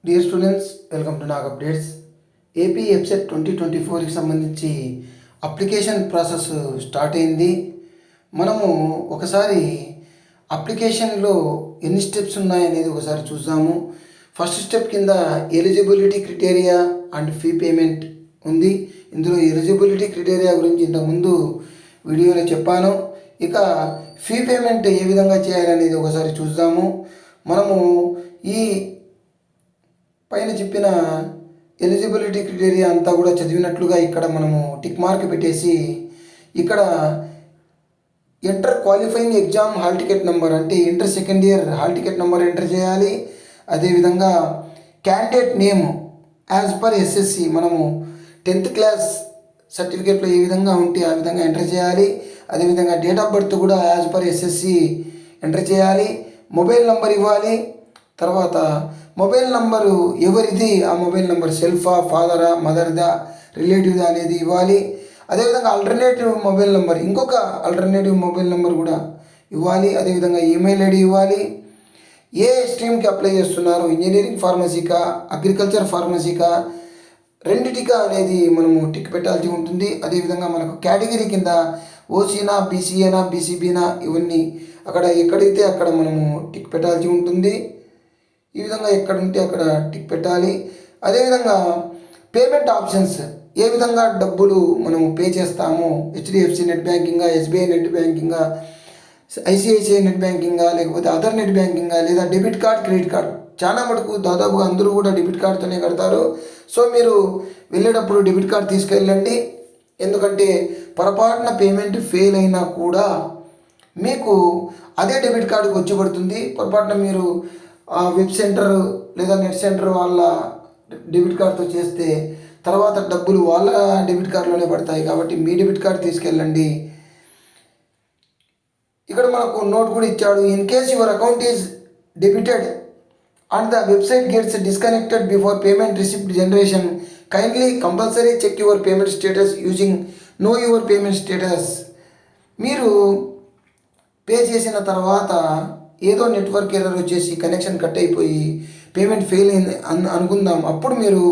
Dear students, welcome to Nag updates. AP EAPCET 2024కి సంబంధించి application process start అయింది. మనము ఒకసారి అప్లికేషన్లో ఎన్ని స్టెప్స్ ఉన్నాయనేది ఒకసారి చూద్దాము. ఫస్ట్ స్టెప్ కింద eligibility criteria and fee payment ఉంది. ఇందులో ఎలిజిబిలిటీ క్రైటీరియా గురించి ఇంతకుముందు వీడియోలో చెప్పాను. ఇక ఫీ పేమెంట్ ఏ విధంగా చేయాలనేది ఒకసారి చూద్దాము. మనము ఈ పైన చెప్పిన ఎలిజిబిలిటీ క్రైటీరియా అంతా కూడా చదివినట్లుగా ఇక్కడ మనము టిక్ మార్క్ పెట్టేసి ఇక్కడ inter qualifying exam hall ticket number అంటే inter second year hall ticket number enter చేయాలి. అదేవిధంగా candidate name as per SSC మనము 10th క్లాస్ సర్టిఫికేట్లో ఏ విధంగా ఉంటే ఆ విధంగా ఎంటర్ చేయాలి. అదేవిధంగా డేట్ ఆఫ్ బర్త్ కూడా యాజ్ పర్ ఎస్ఎస్సి ఎంటర్ చేయాలి. మొబైల్ నంబర్ ఇవ్వాలి. తర్వాత మొబైల్ నంబరు ఎవరిది, ఆ మొబైల్ నెంబర్ సెల్ఫా, ఫాదరా, మదర్దా, రిలేటివ్దా అనేది ఇవ్వాలి. అదేవిధంగా ఆల్టర్నేటివ్ మొబైల్ నెంబర్, ఇంకొక ఆల్టర్నేటివ్ మొబైల్ నెంబర్ కూడా ఇవ్వాలి. అదేవిధంగా ఈమెయిల్ ఐడి ఇవ్వాలి. ఏ స్ట్రీమ్కి అప్లై చేస్తున్నారు, ఇంజనీరింగ్ ఫార్మసీకా, అగ్రికల్చర్ ఫార్మసీకా, రెండిటికా అనేది మనము టిక్ పెట్టాల్సి ఉంటుంది. అదేవిధంగా మనకు కేటగిరీ కింద ఓసీనా, బీసీఏనా, బీసీబీనా ఇవన్నీ అక్కడ ఎక్కడైతే అక్కడ మనము టిక్ పెట్టాల్సి ఉంటుంది. ఈ విధంగా ఎక్కడ ఉంటే అక్కడ టిక్ పెట్టాలి. అదేవిధంగా పేమెంట్ ఆప్షన్స్, ఏ విధంగా డబ్బులు మనము పే చేస్తాము, హెచ్డిఎఫ్సి నెట్ బ్యాంకింగా, ఎస్బీఐ నెట్ బ్యాంకింగా, ఐసిఐసిఐ నెట్ బ్యాంకింగా, లేకపోతే అదర్ నెట్ బ్యాంకింగా, లేదా డెబిట్ కార్డ్, క్రెడిట్ కార్డ్. చాలా మటుకు దాదాపుగా అందరూ కూడా డెబిట్ కార్డ్తోనే కడతారు. సో మీరు వెళ్ళేటప్పుడు డెబిట్ కార్డ్ తీసుకెళ్ళండి. ఎందుకంటే పొరపాటున పేమెంట్ ఫెయిల్ అయినా కూడా మీకు అదే డెబిట్ కార్డుకి వచ్చి పడుతుంది. పొరపాటున మీరు వెబ్ సెంటర్ లేదా నెట్ సెంటర్ వాళ్ళ డెబిట్ కార్డ్తో చేస్తే తర్వాత డబ్బులు వాళ్ళ డెబిట్ కార్డులోనే పడతాయి. కాబట్టి మీ డెబిట్ కార్డ్ తీసుకెళ్ళండి. ఇక్కడ మనకు నోట్ కూడా ఇచ్చాడు. In case your account is debited and the website gets disconnected before payment receipt generation, kindly compulsory check your payment status using know your payment status. మీరు పే చేసిన తర్వాత ఏదో నెట్వర్క్ ఎర్రర్ వచ్చేసి కనెక్షన్ కట్ అయిపోయి payment fail అయింది అనుకుందాం. అప్పుడు మీరు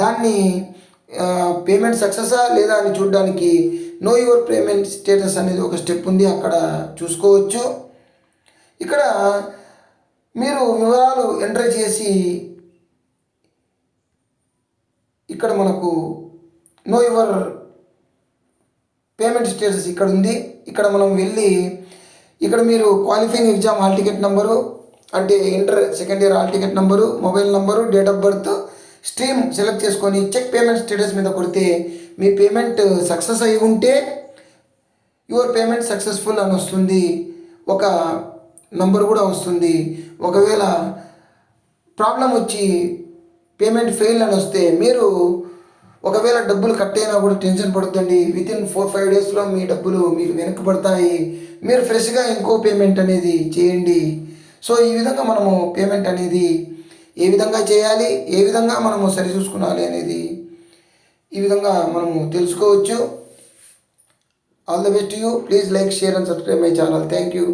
దాన్ని పేమెంట్ సక్సెసా లేదా అని చూడడానికి నో యువర్ పేమెంట్ స్టేటస్ అనేది ఒక స్టెప్ ఉంది, అక్కడ చూసుకోవచ్చు. ఇక్కడ మీరు వివరాలు ఎంటర్ చేసి ఇక్కడ మనకు నో యువర్ పేమెంట్ స్టేటస్ ఇక్కడ ఉంది. ఇక్కడ మనం వెళ్ళి ఇక్కడ మీరు qualifying exam hall ticket number అంటే inter second year hall ticket number, mobile number, date of birth, stream select చేసుకొని చెక్ పేమెంట్ స్టేటస్ మీద కొడితే మీ పేమెంట్ సక్సెస్ అయి ఉంటే యువర్ పేమెంట్ సక్సెస్ఫుల్ అని వస్తుంది. ఒక నంబర్ కూడా వస్తుంది. ఒకవేళ ప్రాబ్లం వచ్చి పేమెంట్ ఫెయిల్ అని వస్తే మీరు ఒకవేళ డబ్బులు కట్ అయినా కూడా టెన్షన్ పడుతుంది. వితిన్ 4-5 డేస్లో మీ డబ్బులు మీకు వెనక్కి పడతాయి. మీరు ఫ్రెష్గా ఇంకో పేమెంట్ అనేది చేయండి. సో ఈ విధంగా మనము పేమెంట్ అనేది ఏ విధంగా చేయాలి, ఏ విధంగా మనము సరి చూసుకోవాలి అనేది ఈ విధంగా మనము తెలుసుకోవచ్చు. All the best you. Please like, share and subscribe my channel. Thank you.